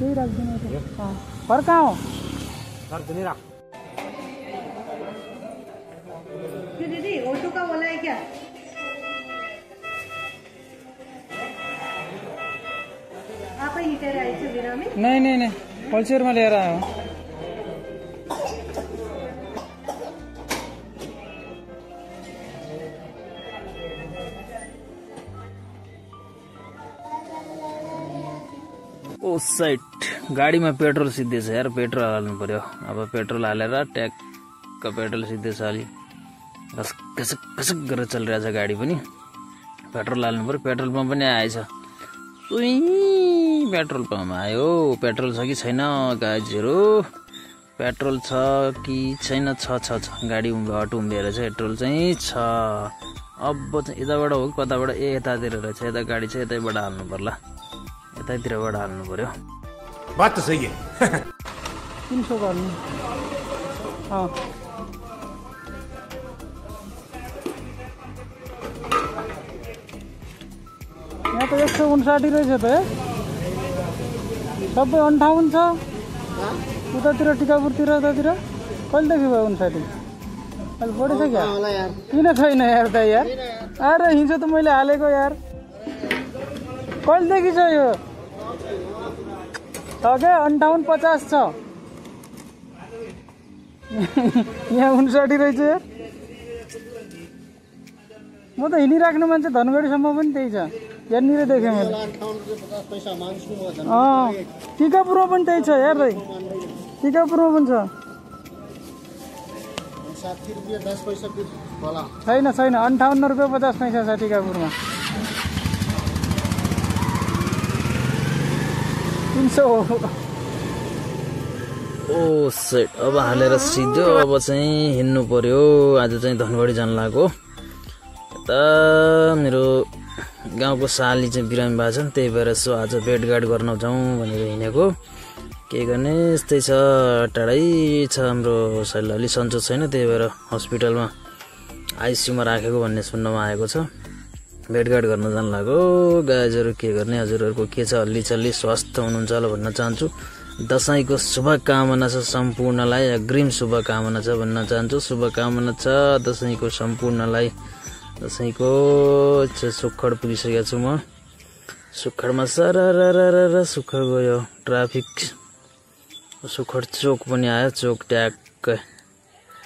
यही राखिदिनु घर कहाँ हो दीदी ऑटो का बोला है क्या? आप ही कह रहे थे बिना में? नहीं होलसेल में ले रहा हूँ। ओ साइड गाडीमा पेट्रोल सिद्धेछ यार, पेट्रोल हाल्नु पर्यो। अब पेट्रोल हालेर ट्याक्क पेट्रोल सिद्धेछ, अलि कसक कसक गरेर चलिरहेछ गाडी पनि। पेट्रोल हाल्नु पर्यो। पेट्रोल पम्प पनि आएछ। पेट्रोल पम्प आयो। पेट्रोल छ कि छैन गाइजहरु? पेट्रोल छ कि छैन? छ गाडी हट उम्बिएर छ। पेट्रोल चाहिँ छ। अब चाहिँ यताबाट हो कताबाट? यतातिर रहेछ। यता गाडी छ, यतैबाट हाल्नु पर्ला। यतैतिरबाट हाल्नु पर्यो। बात त सही है। 300 गर्नु। यहाँ त 159 रहेछ त। सबै 58 छ। उतातिर टिकापुरतिर उतातिर कहिलेदेखि भयो 59? अहिले बढेछ क्या? किन छैन यार त यार? अरे हिजो त मैले हालेको यार। कहिलेदेखि छ यो? छ क्या 58-50 छ। यहाँ 59 रहेछ यार। म त हिँडिराख्नु मान्छे धनगढीसम्म पनि त्यही छ। यहाँनिर देखेँ मैले। टिकापुरमा पनि त्यही छ यार भाइ। टिकापुरमा पनि छ। 60 रुपैयाँ 10 पैसा होला। छैन 58 रुपैयाँ 50 पैसा छ टिकापुरमा। 300 हो। ओ सेट अब हालेर सिधो अब चाहिँ हिँड्नु पर्यो। आज चाहिँ धनगढी जान लागेको। यता मेरो गाउँको साली चाहिँ बिरामी भएको छ नि, त्यही भएर सो आज भेटघाट गर्न जाउँ भनेर हिँडेको। के गर्ने, यस्तै छ। टाढै छ हाम्रो साली, अलि सन्चो छैन, त्यही भएर हस्पिटलमा आइसियुमा राखेको भन्ने सुन्नमा आएको छ। भेटघाट गर्न जान लाग्यो। गाइजहरु के गर्ने, हजुरहरूको के छ? हल्लीचल्ली स्वस्थ हुनुहुन्छ होला भन्न चाहन्छु। दशैंको शुभकामना छ सम्पूर्णलाई, अग्रिम शुभकामना छ भन्न चाहन्छु। शुभकामना छ दशैंको सम्पूर्णलाई। दशैंको सुक्खड पुगिसकेको छु म। सुक्खडमा सररररर सुक्खड गयो। ट्राफिक सुक्खड चोक पनि आयो। चोक ट्याक्क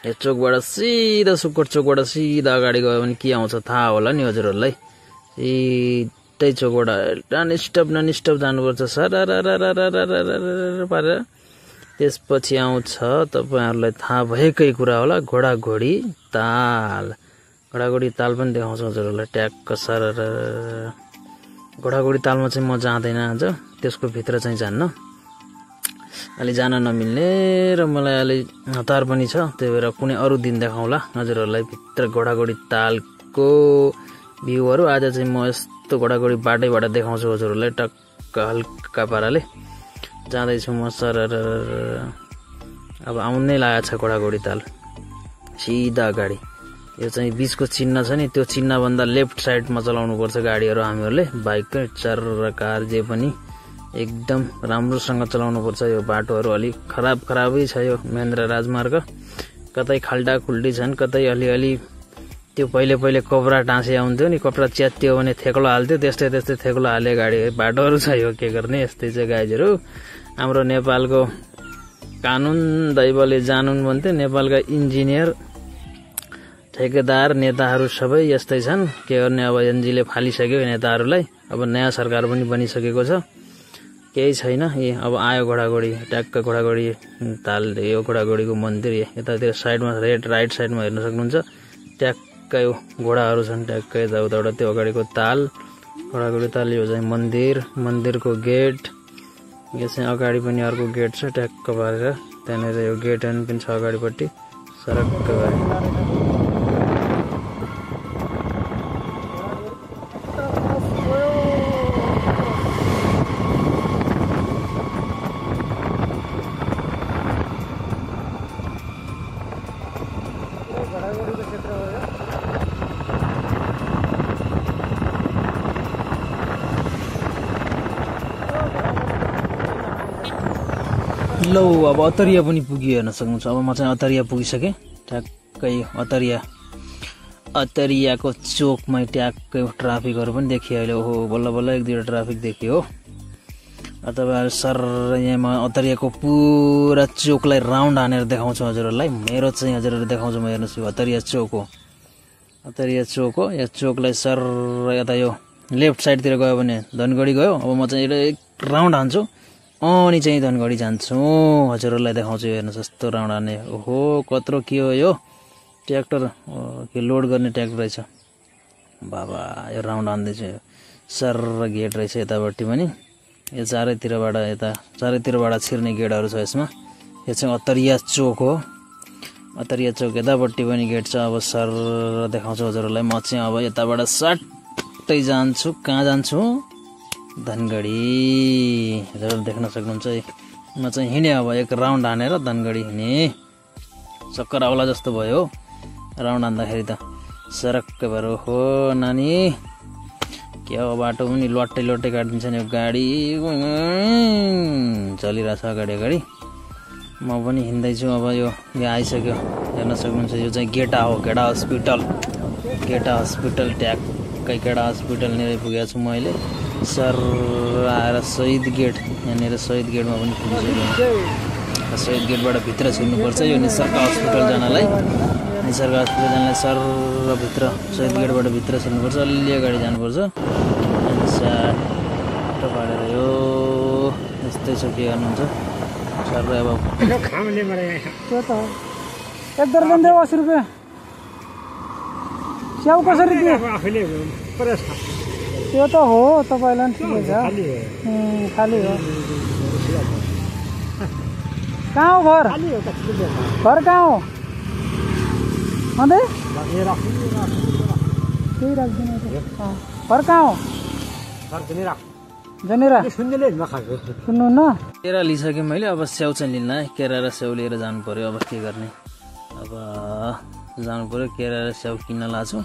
यो चोकबाट सिधा सुक्खड चोकबाट सिधा अगाडि गयो भने के आउँछ थाहा होला नि हजुरहरूलाई। सिधै चोकबाट नन स्टप जानुपर्छ सररररररर पारेर। त्यसपछि आउँछ तपाईहरुलाई थाहा भएकै कुरा होला घोडाघोडी ताल। घोडाघोडी ताल पनि देखाउँछ हजुरहरूलाई ट्याक्क सरररर। घोडाघोडी तालमा चाहिँ म जाँदैन आज, त्यसको भित्र चाहिँ जान्न, अलि जान नमिल्ने र मलाई अलि हतार पनि छ। त्यही भएर कुनै अरू दिन देखाउँला हजुरहरूलाई भित्र घोडाघोडी तालको भ्यूहरु। आज चाहिँ म यस्तो घोडाघोडी बाटैबाट देखाउँछु हजुरहरूलाई टक्क हल्का पाराले। जाँदैछु म सरररर। अब आउनै लागेको छ घोडाघोडी ताल सिधा अगाडि। यो चाहिँ बीचको चिन्ह छ नि, त्यो चिन्ह भन्दा लेफ्ट साइडमा चलाउनु पर्छ गाडीहरु हामीहरुले। बाइक चार कार जे पनि एकदम राम्रोसँग चलाउनु पर्छ। यो बाटोहरु अलि खराबै छ। यो महेन्द्र राजमार्ग कतै खाल्डा खुल्डी छन्, कतै अलिअलि त्यो पहिले कपडा टाँसे आउँथ्यो नि, कपडा च्यात्यो भने थेक्लो हाल्थ्यो, त्यस्तै थेक्लो हाले गाडी बाटोहरु छ। यो के गर्ने, यस्तै छ गाइजहरु। हाम्रो नेपालको कानुन दैवले जानुन भन्थे। नेपालका इन्जिनियर ठेकेदार नेताहरू सबै यस्तै छन्। के गर्ने, अब एनजीले फालिसक्यो नेताहरूलाई। अब नयाँ सरकार पनि बनिसकेको छ, केही छैन। अब आयो घोडाघोडी ट्याक्क घोडाघोडी ताल। यो घोडाघोडीको मन्दिर यतातिर साइडमा राइट साइडमा हेर्न सक्नुहुन्छ। ट्याक्क यो घोडाहरू छन् ट्याक्क यताउताबाट। त्यो अगाडिको ताल घोडाघोडी ताल। यो चाहिँ मन्दिरको गेट। यो चाहिँ अगाडि पनि अर्को गेट छ ट्याक्क पारेर। त्यहाँनिर यो गेट पनि छ अगाडिपट्टि सरक्क गरे। लौ अब अतरिया पनि पुग्यो हेर्न सक्नुहुन्छ। अब म चाहिँ अतरिया पुगिसकेँ। ठ्याक्कै अतरियाको चोकमै ट्याक्कै ट्राफिकहरू पनि देखियो अहिले। ओहो बल्ल बल्ल एक दुईवटा ट्राफिक देखियो हो। तपाईँहरू सर यहाँमा अतरियाको पुरा चोकलाई राउन्ड हानेर देखाउँछु हजुरहरूलाई। मेरो चाहिँ हजुरहरूले देखाउँछु म। हेर्नुहोस् यो अतरिया चोक हो। अतरिया चोक हो। यो चोकलाई सर यता यो लेफ्ट साइडतिर गयो भने धनगढी गयो। अब म चाहिँ एक राउन्ड हान्छु अनि चाहिँ धनगढी जान्छु। हजुरहरूलाई देखाउँछु। हेर्नुहोस् यस्तो राउन्ड हान्ने। ओहो कत्रो के हो यो ट्र्याक्टर के लोड गर्ने ट्र्याक्टर रहेछ बाबा। यो राउन्ड हान्दैछु। सर गेट रहेछ यतापट्टि पनि। यो चारैतिरबाट छिर्ने गेटहरू छ यसमा। यो चाहिँ अतरिया चोक हो। अतरिया चोक यतापट्टि पनि गेट छ। अब सर देखाउँछु हजुरहरूलाई। म चाहिँ अब यताबाट सट्टै जान्छु। कहाँ जान्छु? धनगढी। हजुरहरूले देख्न सक्नुहुन्छ। म चाहिँ हिँडेँ अब एक राउन्ड हानेर धनगढी हिँडेँ। चक्कर आउला जस्तो भयो राउन्ड हान्दाखेरि त। सरक्कै भएर हो नानी के हो बाटो पनि लट्टै काटिदिन्छ नि यो गाडी। चलिरहेछ अगाडि। म पनि हिँड्दैछु। अब यो आइसक्यो हेर्न सक्नुहुन्छ। यो चाहिँ गेटा हो। गेटा हस्पिटल ट्याक्कै गेटा हस्पिटलनिर पुगेको छु म अहिले। सर आएर शहीद गेट यहाँनिर शहीद गेटमा पनि पुगिसक्यो। शहीद गेटबाट भित्र छिर्नुपर्छ यो निसर्ग हस्पिटल जानलाई। निसर्ग हस्पिटल जानलाई सर भित्र शहीद गेटबाट भित्र छिर्नुपर्छ। अलि अगाडि जानुपर्छ। साटो पारेर यो यस्तै छ। के गर्नुहुन्छ सर? अब त्यो त एक दर्जन देऊ 80 रुपियाँ। स्याउ कसरी दियो? त्यो त हो तपाईँलाई पनि ठिकै छ। खाली हो। कहाँ हो घर? घर कहाँ हो? त्यही राख्दिनु। घर कहाँ हो? जनेरा। सुन्नु न केरा लिइसकेँ मैले। अब स्याउ चाहिँ लिन्न है। केरा र स्याउ लिएर जानु पर्यो। अब के गर्ने? अब जानु पर्यो। केरा र स्याउ किन्न लाग्छु।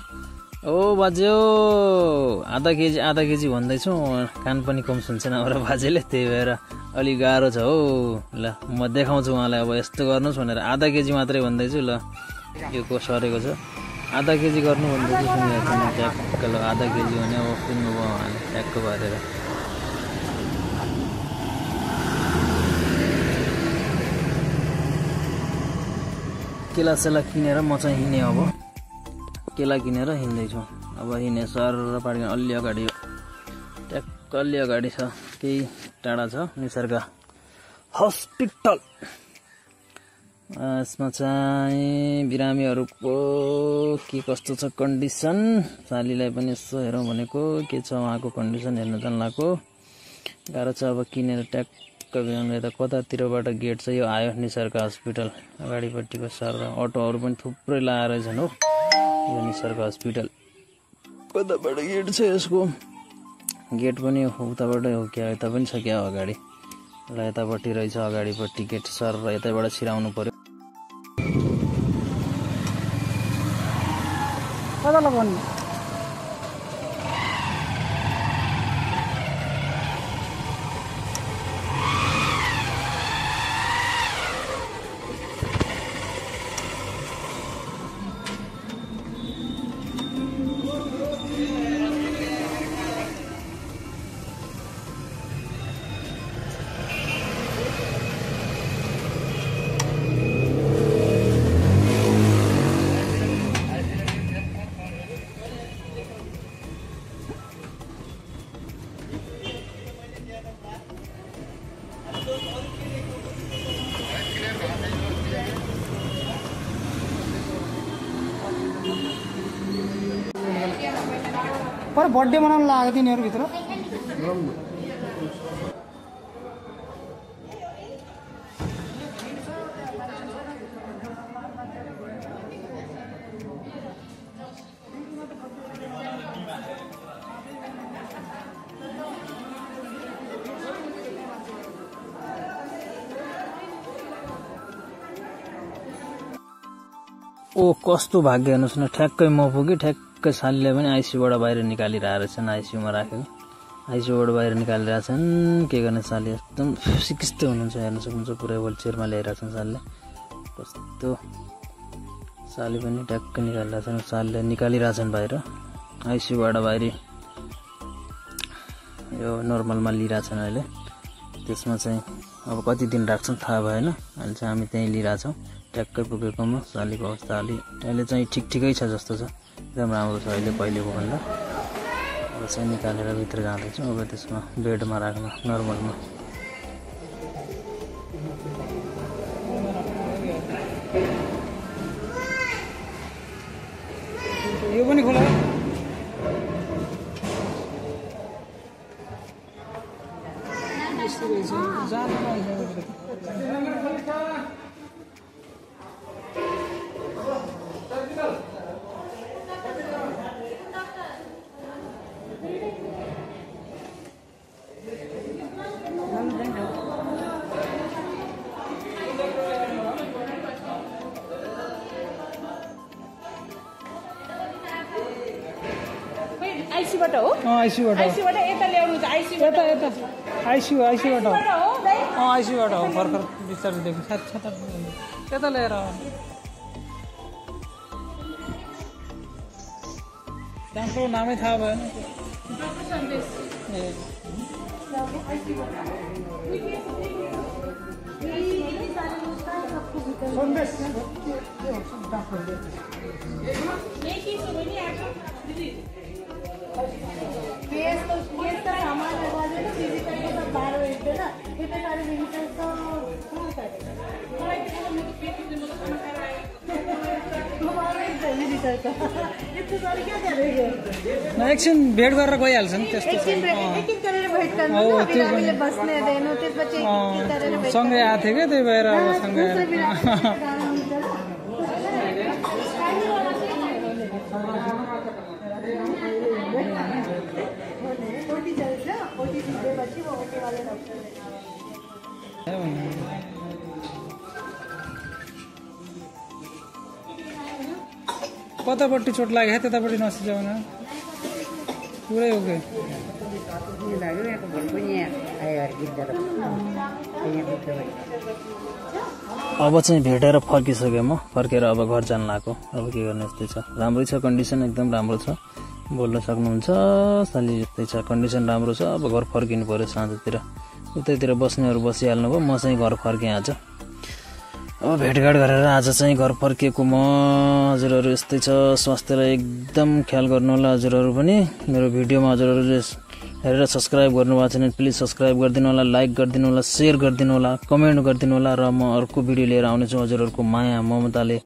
ओ बाजे आधा केजी भन्दैछु। कान पनि कम सुन्छन् हाम्रो बाजेले। त्यही भएर अलिक गाह्रो छ हो। ल म देखाउँछु उहाँलाई। अब यस्तो गर्नुहोस् भनेर आधा केजी मात्रै भन्दैछु। ल यो को सरेको छ। आधा केजी गर्नु भन्दैछु। सुनिरहेको ट्याक्क। ल आधा केजी भने अब सुन्नुभयो उहाँले ट्याक्क पारेर। केला किनेर म चाहिँ हिँडेँ। अब केला किनेर हिँड्दैछु। अब हिँडेँ सर पार्किङ अलि अगाडि हो। ट्याक्क अलि अगाडि छ। केही टाढा छ निसर्ग हस्पिटल। यसमा चाहिँ बिरामीहरूको के कस्तो छ कन्डिसन। सालीलाई पनि यसो हेरौँ भनेको। के छ उहाँको कन्डिसन हेर्न जान्लाको। गाह्रो छ। अब किनेर ट्याक्क बिरामी त कतातिरबाट गेट छ। यो आयो निसर्ग हस्पिटल अगाडिपट्टिको सर। अटोहरू पनि थुप्रै लगाएर छन् हो। यो निसर्ग हस्पिटल कताबाट गेट छ यसको? गेट पनि उताबाटै हो क्या? यता पनि छ क्या अगाडि? ल यतापट्टि रहेछ अगाडिपट्टि गेट सर। यतैबाट छिराउनु पर्यो। कता लगाउने? पर बर्थडे मनाउन लागेको थियो यिनीहरूभित्र। ओ कस्तो भाग्य हेर्नुहोस् न। ठ्याक्कै म पुगेँ। ठ्याक्कै सालीलाई पनि आइसियूबाट बाहिर निकालिरहेको रहेछन्। आइसियूमा राखेको आइसियूबाट बाहिर निकालिरहेछन्। के गर्ने साली एकदम सिकिस्त हुनुहुन्छ, हेर्न सक्नुहुन्छ पुरै व्हिलचेयरमा ल्याइरहेछन् सालले। कस्तो साली पनि ट्याक्क निकालिरहेछन्, सालले निकालिरहेछन् बाहिर आइसियूबाट बाहिर। यो नर्मलमा लिइरहेछन् अहिले। त्यसमा चाहिँ अब कति दिन राख्छन् थाहा भएन। अहिले चाहिँ हामी त्यहीँ लिइरहेछौँ ट्याक्कै पुगेकोमा। सालीको अवस्था अहिले चाहिँ ठिकै छ जस्तो छ, एकदम राम्रो छ अहिले पहिलेको भन्दा। अब चाहिँ निकालेर भित्र जाँदैछौँ। अब त्यसमा बेडमा राख्न नर्मलमा। यो पनि खोला आइसीबाट हो? आइसियूबाट आइसीबाट यता ल्याउनु चाहिँ आइसीबाट यता आइसियूबाट हो। हो दाइ? आइसियूबाट हो। भर्खर बिस्तारदेखि यता लिएर डाक्टरको नामै थाहा भएन। केस का सामान लगा देना, फिजिकल को सब बाहर भेज देना। इतने सारे विजिटर्स का कहाँ करेगा? इतने सारे क्या करेंगे? एकछिन भेट गरेर गइहाल्छ नि त्यस्तो। एकछिन गरेर भेट गर्नु न, बिरामीले बस्ने दिनु, त्यसपछि गरेर भेट सँगै आएको थियो क्या, त्यही भएर अब सँगै कतापट्टि चोट लाग्यो त्यतापट्टि नसिजाउन पुरै हो कि अब चाहिँ भेटेर फर्किसकेँ म। फर्केर अब घर जान लाग्यो। अब के गर्ने, यस्तै छ। राम्रै छ कन्डिसन, एकदम राम्रो छ। बोल्न सक्नुहुन्छ साली, यस्तै छ कन्डिसन राम्रो छ। अब घर फर्किनु पर्यो साँझतिर। उतैतिर बस्नेहरू बसिहाल्नु भयो, म चाहिँ घर फर्केँ आज। अब भेटघाट गरेर आज चाहिँ घर फर्किएको म। हजुरहरू यस्तै छ, स्वास्थ्यलाई एकदम ख्याल गर्नु होला हजुरहरू पनि। मेरो भिडियोमा हजुरहरूले हेरेर सब्सक्राइब गर्नुभएको छैन प्लिज सब्सक्राइब गरिदिनु होला, लाइक गरिदिनु होला, सेयर गरिदिनु होला, कमेन्ट गरिदिनु होला। र म अर्को भिडियो लिएर आउनेछु हजुरहरूको माया ममताले।